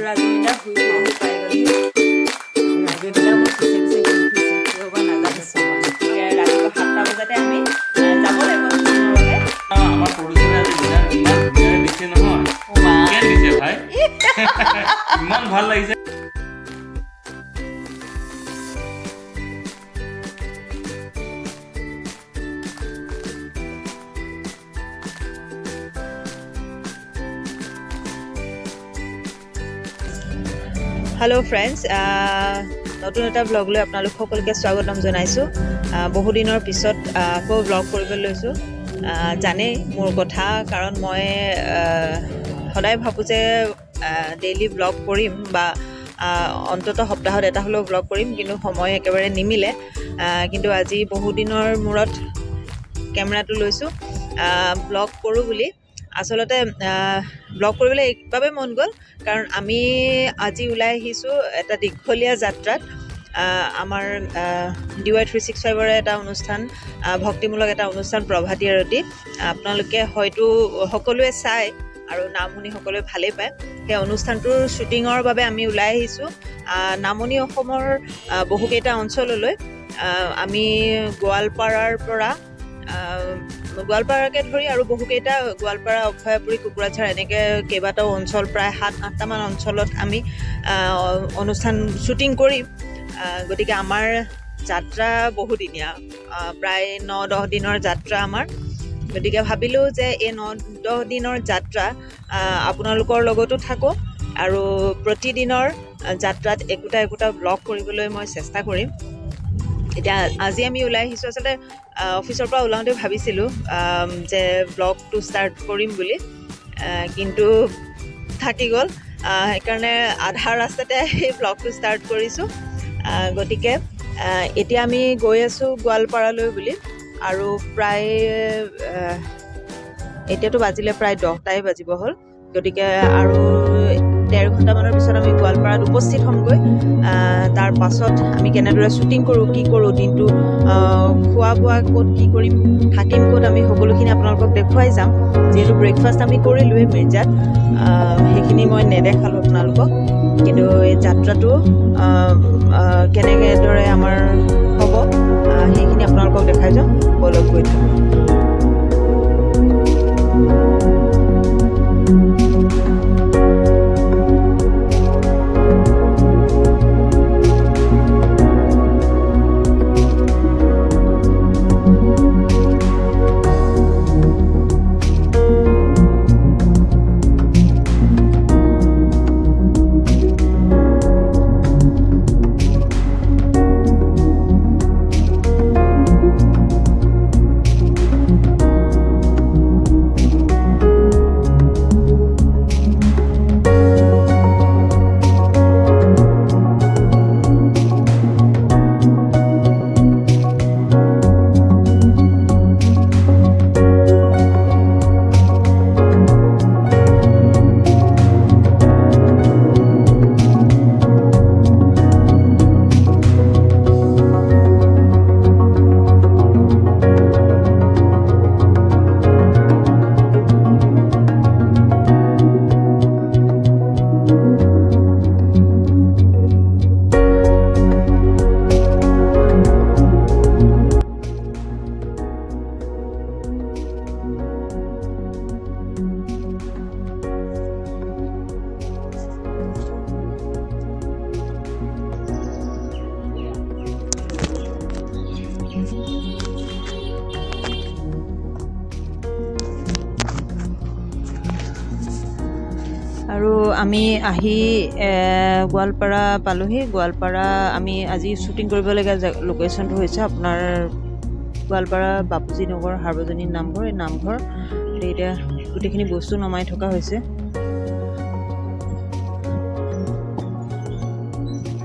ৰাজমিনা শুই পাই গ'লো ৰাজমিনা মোৰ পিছে পিছে ঘূৰি ফুৰিছে ৰ'বা নাজানিছোঁ ৰাতিপুৱা 7টা বজাতে আমি যাব লাগিব শ্বুটিঙলৈ আমাৰ প্ৰডিউচাৰে আজি ডিনাৰ ইমান ধুনীয়াকৈ দিছে নহয় কেন দিছে ভাই ইমান ভাল লাগিছে হেল্ল' ফ্ৰেণ্ডছ নতুন এটা ব্লগ লৈ আপোনালোক সকলোকে স্বাগতম জনাইছোঁ বহুদিনৰ পিছত আকৌ ব্লগ কৰিবলৈ লৈছোঁ জানেই মোৰ কথা কাৰণ মই সদায় ভাবোঁ যে ডেইলি ব্লগ কৰিম বা অন্ততঃ সপ্তাহত এটা হ'লেও ব্লগ কৰিম কিন্তু সময় একেবাৰে নিমিলে কিন্তু আজি বহুদিনৰ মূৰত কেমেৰাটো লৈছোঁ ব্লগ কৰোঁ বুলি আচলতে ব্লগ কৰিবলৈ এইবাবে মন গ'ল কাৰণ আমি আজি ওলাই আহিছোঁ এটা দীঘলীয়া যাত্ৰাত আমাৰ DY365ৰে এটা অনুষ্ঠান ভক্তিমূলক এটা অনুষ্ঠান প্ৰভাতী আৰতি আপোনালোকে হয়তো সকলোৱে চায় আৰু নাম শুনি সকলোৱে ভালেই পায় সেই অনুষ্ঠানটোৰ শ্বুটিঙৰ বাবে আমি ওলাই আহিছোঁ নামনি অসমৰ বহুকেইটা অঞ্চললৈ আমি গোৱালপাৰাৰ পৰা গোৱালপাৰাকে ধৰি আৰু বহুকেইটা গোৱালপাৰা অভয়াপুৰী কুকুৰাঝাৰ এনেকৈ কেইবাটাও অঞ্চল প্ৰায় 7-8টামান অঞ্চলত আমি অনুষ্ঠান শ্বুটিং কৰিম গতিকে আমাৰ যাত্ৰা বহুদিনীয়া প্ৰায় 9-10 দিনৰ যাত্ৰা আমাৰ গতিকে ভাবিলোঁ যে এই 9-10 দিনৰ যাত্ৰা আপোনালোকৰ লগতো থাকোঁ আৰু প্ৰতিদিনৰ যাত্ৰাত একোটা ব্লগ কৰিবলৈ মই চেষ্টা কৰিম এতিয়া আজি আমি ওলাই আহিছোঁ আচলতে অফিচৰ পৰা ওলাওঁতে ভাবিছিলোঁ যে ব্লগটো ষ্টাৰ্ট কৰিম বুলি কিন্তু থাকি গ'ল সেইকাৰণে আধা ৰাস্তাতে এই ব্লগটো ষ্টাৰ্ট কৰিছোঁ গতিকে এতিয়া আমি গৈ আছোঁ গোৱালপাৰালৈ বুলি আৰু প্ৰায় এতিয়াতো বাজিলে প্ৰায় 10টাই বাজিব হ'ল গতিকে আৰু 1.5 ঘণ্টামানৰ পিছত আমি গোৱালপাৰাত উপস্থিত হ'মগৈ তাৰ পাছত আমি কেনেদৰে শ্বুটিং কৰোঁ কি কৰোঁ দিনটো খোৱা বোৱা ক'ত কি কৰিম থাকিম ক'ত আমি সকলোখিনি আপোনালোকক দেখুৱাই যাম যিহেতু ব্ৰেকফাষ্ট আমি কৰিলোঁৱেই মিৰ্জাত সেইখিনি মই নেদেখালোঁ আপোনালোকক কিন্তু এই যাত্ৰাটো কেনেদৰে আমাৰ হ'ব সেইখিনি আপোনালোকক দেখাই যাম বলক গৈ থাকোঁ আৰু আমি আহি গোৱালপাৰা পালোহি গোৱালপাৰা আমি আজি শ্বুটিং কৰিবলগীয়া লোকেশ্যনটো হৈছে আপোনাৰ গোৱালপাৰা বাপুজী নগৰ সাৰ্বজনীন নামঘৰ এই নামঘৰ এতিয়া গোটেইখিনি বস্তু নমাই থকা হৈছে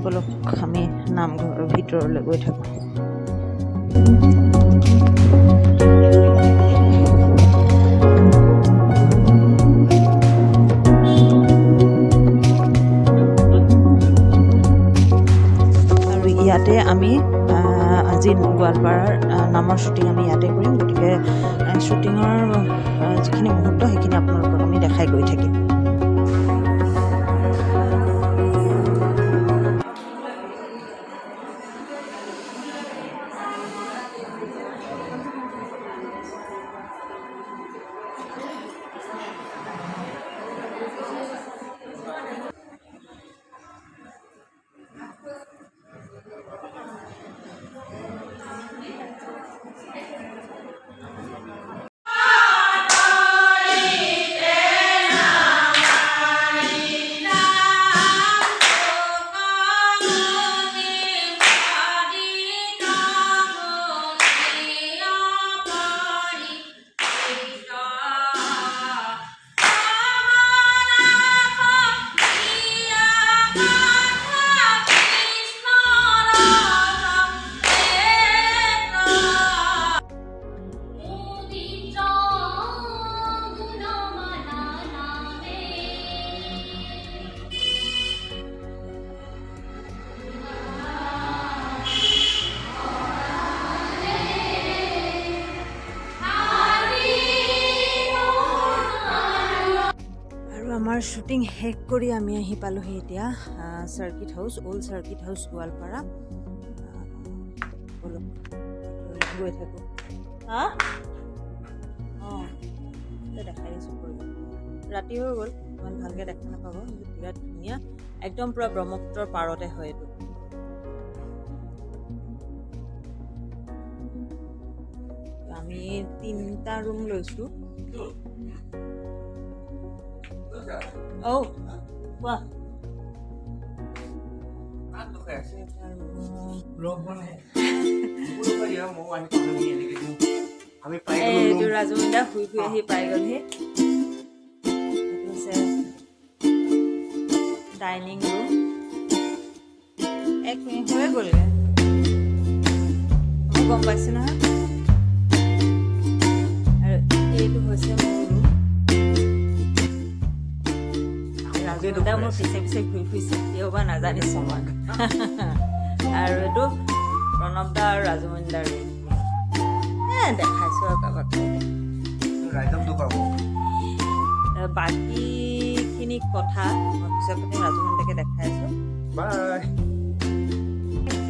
বলক আমি নামঘৰৰ ভিতৰলৈ গৈ থাকোঁ ইয়াতে আমি আজি গোৱালপাৰাৰ নামৰ শ্বুটিং আমি ইয়াতে কৰিম গতিকে শ্বুটিঙৰ যিখিনি মুহূৰ্ত সেইখিনি আপোনালোকক আমি দেখাই গৈ থাকিম আমাৰ শ্বুটিং শেষ কৰি আমি আহি পালোহি এতিয়া circuit house old circuit house Goalpara গৈ থাকোঁ হা অঁ দেখাই দিছোঁ ৰাতি হৈ গ'ল ইমান ভালকৈ দেখা নাপাব কিন্তু বিৰাট ধুনীয়া একদম পূৰা ব্ৰহ্মপুত্ৰৰ পাৰতে হয় এইটো আমি 3টা ৰুম লৈছোঁ কোৱা এইটো ৰাজমুণ্ডা শুই শুই আহি পাই গ'লহি ডাইনিং ৰুম 1 মিনিট হৈ গ'লগৈ মই গম পাইছোঁ নহয় আৰু এইটো হৈছে মোৰ ৰুম ৰাজমুণ্ডা মোৰ পিছে পিছে ঘূৰি ফুৰিছে কিয়বা নাজানিছোঁ মই আৰু এইটো প্ৰণৱদা আৰু ৰাজমুণ্ডাৰ ৰুম দেখাইছোঁ আৰু কাৰোবাক বাকীখিনি কথা মই পিছত পাতিম ৰাজমুণ্ডাকে দেখাই আছোঁ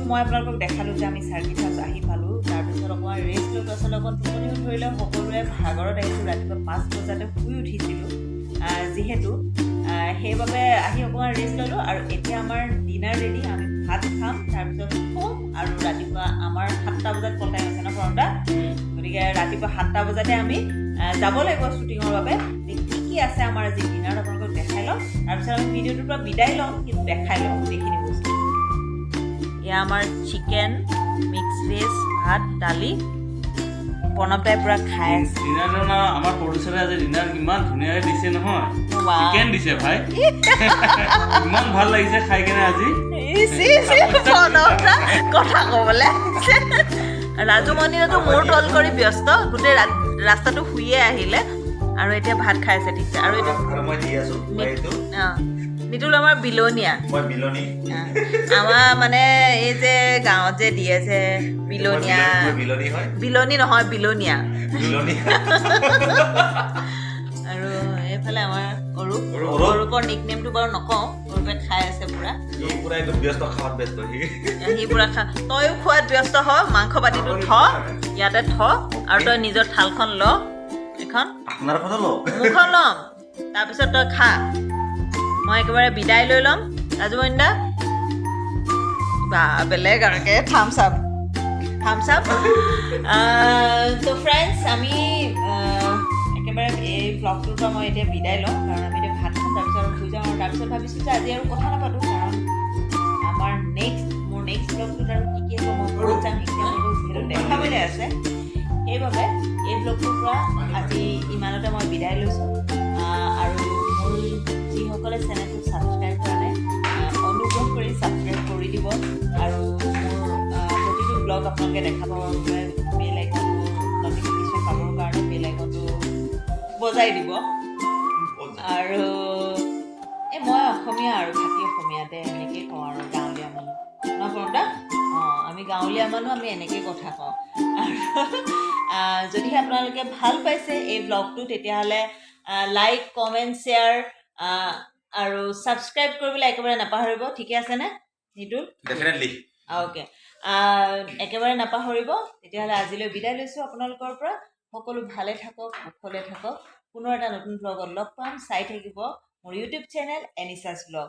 মই আপোনালোকক দেখালোঁ যে আমি চাৰ্কিট হাউচ আহি পালোঁ তাৰপিছত অকণমান ৰেষ্ট লৈ পাছত অকণ টোপনিও ধৰিলে সকলোৰে ভাগৰত আহিছোঁ ৰাতিপুৱা 5 বজাতে শুই উঠিছিলোঁ যিহেতু সেইবাবে আহি অকণমান ৰেষ্ট ল'লোঁ আৰু এতিয়া আমাৰ ডিনাৰ ৰেডি আমি ভাত খাম তাৰপিছত শুম আৰু ৰাতিপুৱা আমাৰ 7টা বজাত কল টাইম আছে ন প্ৰণৱদা গতিকে ৰাতিপুৱা 7টা বজাতে আমি যাব লাগিব শ্বুটিঙৰ বাবে কি কি আছে আমাৰ আজি ডিনাৰত আপোনালোকক দেখাই ল'ম তাৰপিছত আমি ভিডিঅ'টোৰ পৰা বিদায় ল'ম কিন্তু দেখাই ল'ম গোটেইখিনি বস্তু এয়া আমাৰ চিকেন মিক্স ভেজ ভাত দালি প্ৰণৱদাই পূৰা খাই আছে ডিনাৰ আমাৰ প্ৰডিউচাৰে আজি ডিনাৰ ইমান ধুনীয়াকৈ দিছে নহয় চিকেন দিছে ভাই ইমান ভাল লাগিছে খাই কেনে আজি কথা ক'বলৈ ৰাজুমণিয়েতো মূৰ তল কৰি ব্যস্ত গোটেই ৰাস্তাটো শুইয়ে আহিলে আৰু এতিয়া ভাত খাই আছে ঠিকছে আৰু এইটো নিতুল আমাৰ বিলনীয়া আমাৰ মানে এই যে গাঁৱত যে দিয়ে যে বিলনীয়া বিলনী নহয় বিলনীয়া আৰু এইফালে আমাৰ অৰূপৰ নিক নেমটো বাৰু নকওঁ অৰূপে খাই আছে পুৰা সি পুৰা তইও খোৱাত ব্যস্ত হ মাংস পাতিটো থ ইয়াতে থ আৰু তই নিজৰ থালখন ল এখন মুখন ল'ম তাৰপিছত তই খা মই একেবাৰে বিদায় লৈ ল'ম ৰাজমুণ্ডা বা বেলেগ আৰু থামছ আপ তো ফ্ৰেণ্ডছ আমি একেবাৰে এই ভ্লগটোৰ পৰা মই এতিয়া বিদায় ল'ম কাৰণ আমি এতিয়া ভাত খাম তাৰপিছত আৰু শুই যাম আৰু তাৰপিছত ভাবিছোঁ যে আজি আৰু কথা নাপাতোঁ কাৰণ আমাৰ মোৰ নেক্সট ভ্লগটোত আৰু কি হ'ব মই ঘৰত যাম সেইখিনি আপোনালোকক যিহেতু দেখাবলৈ আছে সেইবাবে এই ভ্লগটোৰ পৰা আজি ইমানতে মই বিদায় লৈছোঁ আৰু মোৰ যিসকলে চেনেলটো ছাবস্ক্ৰাইব কৰা নাই অনুগ্ৰহ কৰি ছাবস্ক্ৰাইব কৰি দিব আৰু মোৰ প্ৰতিটো ব্লগ আপোনালোকে দেখা পাবৰ বাবে বেল আইকনটো নটিফিকেশ্যন পাবৰ কাৰণে বেল আইকনটো বজাই দিব আৰু মই অসমীয়া আৰু খাটি অসমীয়াতে এনেকেই কওঁ আৰু গাঁৱলীয়া মানুহ ন প্ৰণৱদা আমি গাঁৱলীয়া মানুহ আমি এনেকেই কথা কওঁ আৰু যদিহে আপোনালোকে ভাল পাইছে এই ব্লগটো তেতিয়াহ'লে লাইক কমেণ্ট শ্বেয়াৰ আৰু ছাবস্ক্ৰাইব কৰিবলৈ একেবাৰে নাপাহৰিব ঠিকে আছেনে নিতুল অ'কে একেবাৰে নাপাহৰিব তেতিয়াহ'লে আজিলৈ বিদায় লৈছোঁ আপোনালোকৰ পৰা সকলো ভালে থাকক কুশলে থাকক পুনৰ এটা নতুন ব্লগত লগ পাম চাই থাকিব মোৰ ইউটিউব চেনেল এনিছাছ ব্লগ